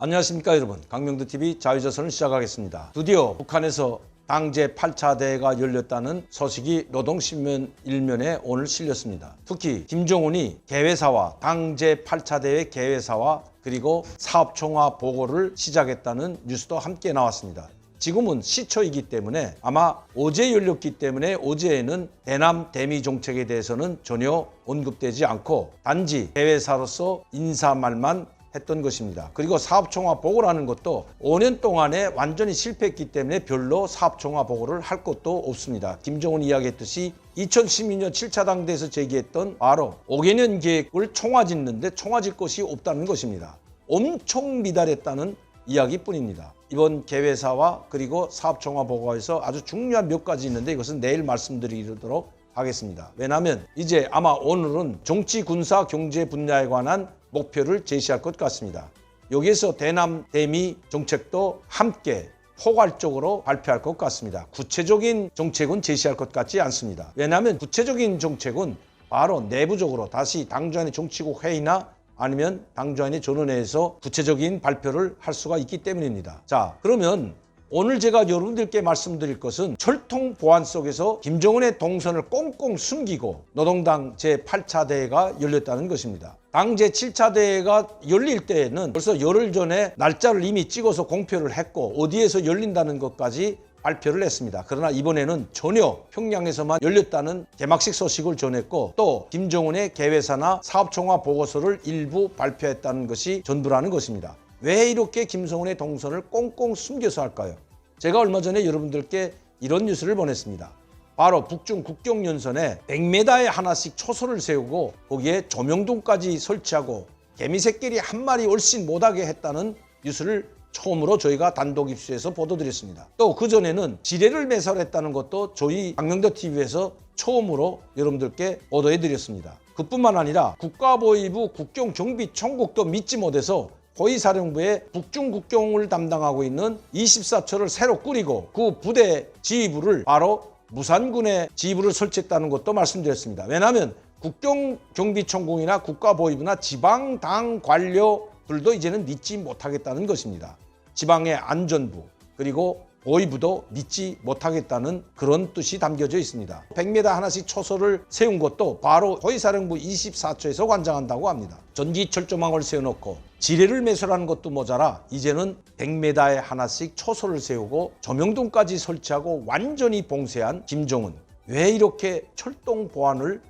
안녕하십니까 여러분, 강명두TV 자유조선을 시작하겠습니다. 드디어 북한에서 당 제8차 대회가 열렸다는 소식이 노동신문 1면에 오늘 실렸습니다. 특히 김정은이 개회사와 당 제8차 대회 개회사와 그리고 사업총화 보고를 시작했다는 뉴스도 함께 나왔습니다. 지금은 시초이기 때문에 아마 어제 열렸기 때문에 어제에는 대남 대미 정책에 대해서는 전혀 언급되지 않고 단지 대회사로서 인사말만 했던 것입니다. 그리고 사업총화 보고라는 것도 5년 동안에 완전히 실패했기 때문에 별로 사업총화 보고를 할 것도 없습니다. 김정은이 이야기했듯이 2012년 7차 당대에서 제기했던 바로 5개년 계획을 총화짓는데 총화질 것이 없다는 것입니다. 엄청 미달했다는 이야기뿐입니다. 이번 개회사와 그리고 사업총화 보고에서 아주 중요한 몇 가지 있는데 이것은 내일 말씀드리도록 하겠습니다. 왜냐하면 이제 아마 오늘은 정치, 군사, 경제 분야에 관한 목표를 제시할 것 같습니다. 여기에서 대남 대미 정책도 함께 포괄적으로 발표할 것 같습니다. 구체적인 정책은 제시할 것 같지 않습니다. 왜냐하면 구체적인 정책은 바로 내부적으로 다시 당주안의 정치국 회의나 아니면 당주안의 전원회에서 구체적인 발표를 할 수가 있기 때문입니다. 자, 그러면 오늘 제가 여러분들께 말씀드릴 것은 철통 보안 속에서 김정은의 동선을 꽁꽁 숨기고 노동당 제8차 대회가 열렸다는 것입니다. 당 제7차 대회가 열릴 때에는 벌써 열흘 전에 날짜를 이미 찍어서 공표를 했고 어디에서 열린다는 것까지 발표를 했습니다. 그러나 이번에는 전혀 평양에서만 열렸다는 개막식 소식을 전했고 또 김정은의 개회사나 사업총화 보고서를 일부 발표했다는 것이 전부라는 것입니다. 왜 이렇게 김정은의 동선을 꽁꽁 숨겨서 할까요? 제가 얼마 전에 여러분들께 이런 뉴스를 보냈습니다. 바로 북중 국경연선에 100m에 하나씩 초소를 세우고 거기에 조명등까지 설치하고 개미새끼리 한 마리 얼씬 못하게 했다는 뉴스를 처음으로 저희가 단독 입수해서 보도드렸습니다. 또 그전에는 지뢰를 매설했다는 것도 저희 강명도TV에서 처음으로 여러분들께 보도해드렸습니다. 그뿐만 아니라 국가보위부 국경정비총국도 믿지 못해서 호위사령부에 북중 국경을 담당하고 있는 24처를 새로 꾸리고 그 부대 지휘부를 바로 무산군에 지휘부를 설치했다는 것도 말씀드렸습니다. 왜냐하면 국경정비총국이나 국가보위부나 지방당 관료들도 이제는 믿지 못하겠다는 것입니다. 지방의 안전부 그리고 보위부도 믿지 못하겠다는 그런 뜻이 담겨져 있습니다. 100m 하나씩 초소를 세운 것도 바로 호위사령부 24처에서 관장한다고 합니다. 전기철조망을 세워놓고 지뢰를 매설하는 것도 모자라 이제는 100m에 하나씩 초소를 세우고 조명등까지 설치하고 완전히 봉쇄한 김정은. 왜 이렇게 철동 보안을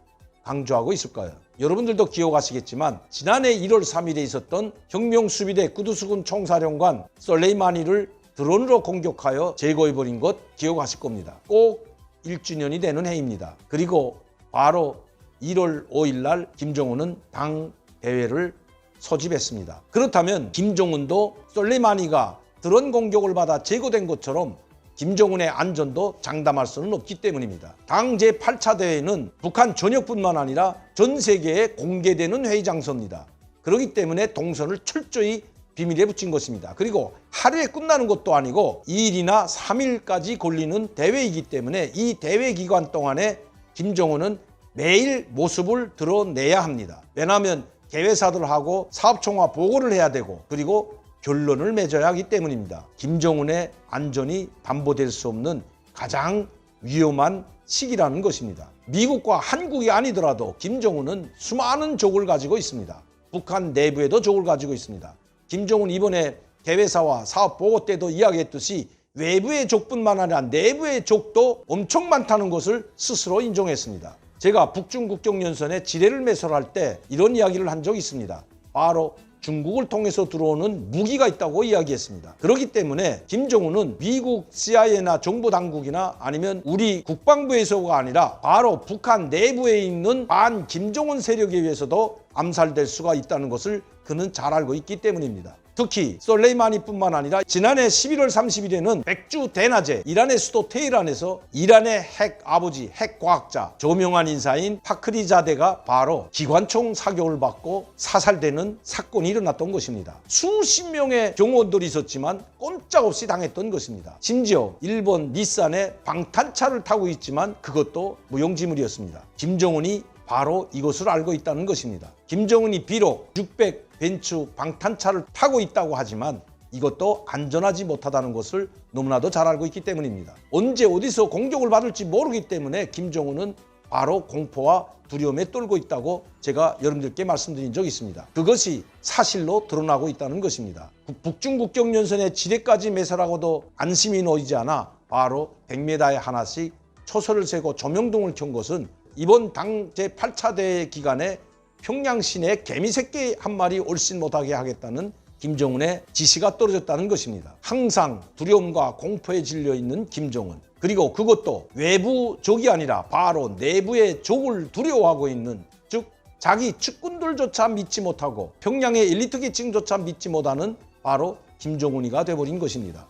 강조하고 있을까요? 여러분들도 기억하시겠지만 지난해 1월 3일에 있었던 혁명수비대 구두수군 총사령관 솔레이마니를 드론으로 공격하여 제거해버린 것 기억하실 겁니다. 꼭 1주년이 되는 해입니다. 그리고 바로 1월 5일 날 김정은은 당 대회를 소집했습니다. 그렇다면 김정은도 솔레이마니가 드론 공격을 받아 제거된 것처럼 김정은의 안전도 장담할 수는 없기 때문입니다. 당 제8차 대회는 북한 전역뿐만 아니라 전 세계에 공개되는 회의 장소입니다. 그렇기 때문에 동선을 철저히 비밀에 붙인 것입니다. 그리고 하루에 끝나는 것도 아니고 2일이나 3일까지 걸리는 대회이기 때문에 이 대회 기간 동안에 김정은은 매일 모습을 드러내야 합니다. 왜냐하면 개회사들하고 사업총화 보고를 해야 되고 그리고 결론을 맺어야 하기 때문입니다. 김정은의 안전이 담보될 수 없는 가장 위험한 시기라는 것입니다. 미국과 한국이 아니더라도 김정은은 수많은 적을 가지고 있습니다. 북한 내부에도 적을 가지고 있습니다. 김정은 이번에 개회사와 사업 보고 때도 이야기했듯이 외부의 적뿐만 아니라 내부의 적도 엄청 많다는 것을 스스로 인정했습니다. 제가 북중 국경연선에 지뢰를 매설할 때 이런 이야기를 한 적이 있습니다. 바로 중국을 통해서 들어오는 무기가 있다고 이야기했습니다. 그렇기 때문에 김정은은 미국 CIA나 정보당국이나 아니면 우리 국방부에서가 아니라 바로 북한 내부에 있는 반 김정은 세력에 의해서도 암살될 수가 있다는 것을 그는 잘 알고 있기 때문입니다. 특히 솔레이마니뿐만 아니라 지난해 11월 30일에는 백주 대낮에 이란의 수도 테헤란에서 이란의 핵 아버지, 핵 과학자 저명한 인사인 파크리자데가 바로 기관총 사격을 받고 사살되는 사건이 일어났던 것입니다. 수십 명의 경호원들이 있었지만 꼼짝없이 당했던 것입니다. 심지어 일본 닛산의 방탄차를 타고 있지만 그것도 무용지물이었습니다. 김정은이 바로 이것을 알고 있다는 것입니다. 김정은이 비록 600 벤츠 방탄차를 타고 있다고 하지만 이것도 안전하지 못하다는 것을 너무나도 잘 알고 있기 때문입니다. 언제 어디서 공격을 받을지 모르기 때문에 김정은은 바로 공포와 두려움에 떨고 있다고 제가 여러분들께 말씀드린 적이 있습니다. 그것이 사실로 드러나고 있다는 것입니다. 북중 국경연선의 지뢰까지 매설하고도 안심이 놓이지 않아 바로 100m에 하나씩 초소를 세고 조명등을 켠 것은 이번 당 제8차 대회 기간에 평양 시내에 개미 새끼 한 마리 올씬 못하게 하겠다는 김정은의 지시가 떨어졌다는 것입니다. 항상 두려움과 공포에 질려 있는 김정은, 그리고 그것도 외부 적이 아니라 바로 내부의 적을 두려워하고 있는, 즉 자기 측근들조차 믿지 못하고 평양의 엘리트 계층조차 믿지 못하는 바로 김정은이가 돼버린 것입니다.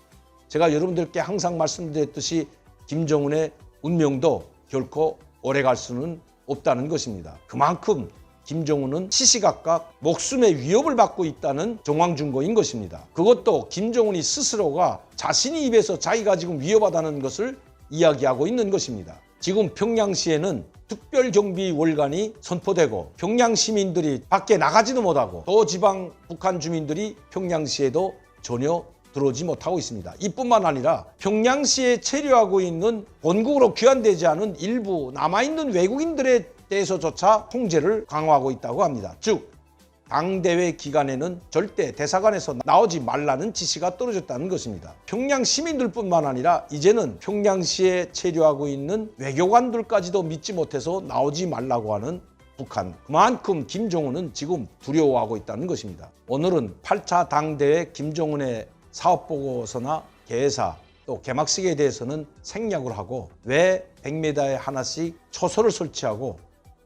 제가 여러분들께 항상 말씀드렸듯이 김정은의 운명도 결코 오래갈 수는 없다는 것입니다. 그만큼 김정은은 시시각각 목숨의 위협을 받고 있다는 정황증거인 것입니다. 그것도 김정은이 스스로가 자신의 입에서 자기가 지금 위협하다는 것을 이야기하고 있는 것입니다. 지금 평양시에는 특별경비 월간이 선포되고 평양 시민들이 밖에 나가지도 못하고 또 지방 북한 주민들이 평양시에도 전혀 들어오지 못하고 있습니다. 이뿐만 아니라 평양시에 체류하고 있는 본국으로 귀환되지 않은 일부 남아있는 외국인들에 대해서조차 통제를 강화하고 있다고 합니다. 즉 당대회 기간에는 절대 대사관에서 나오지 말라는 지시가 떨어졌다는 것입니다. 평양 시민들뿐만 아니라 이제는 평양시에 체류하고 있는 외교관들까지도 믿지 못해서 나오지 말라고 하는 북한. 그만큼 김정은은 지금 두려워하고 있다는 것입니다. 오늘은 8차 당대회 김정은의 사업보고서나 개회사 또 개막식에 대해서는 생략을 하고 왜 100m에 하나씩 초소를 설치하고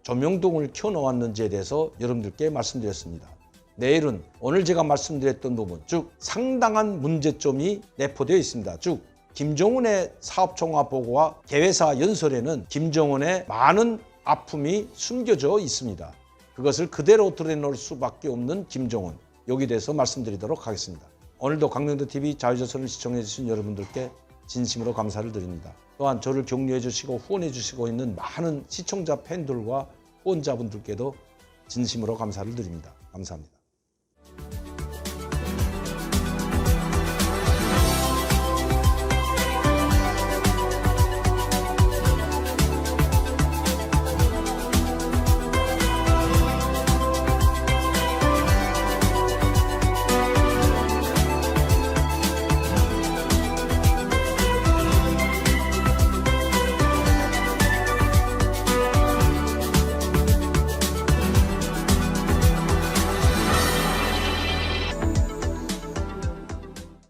조명등을 켜놓았는지에 대해서 여러분들께 말씀드렸습니다. 내일은 오늘 제가 말씀드렸던 부분, 즉 상당한 문제점이 내포되어 있습니다. 즉 김정은의 사업총화보고와 개회사 연설에는 김정은의 많은 아픔이 숨겨져 있습니다. 그것을 그대로 드러낼 수밖에 없는 김정은, 여기에 대해서 말씀드리도록 하겠습니다. 오늘도 강명도TV 자유조선을 시청해 주신 여러분들께 진심으로 감사를 드립니다. 또한 저를 격려해 주시고 후원해 주시고 있는 많은 시청자 팬들과 후원자분들께도 진심으로 감사를 드립니다. 감사합니다.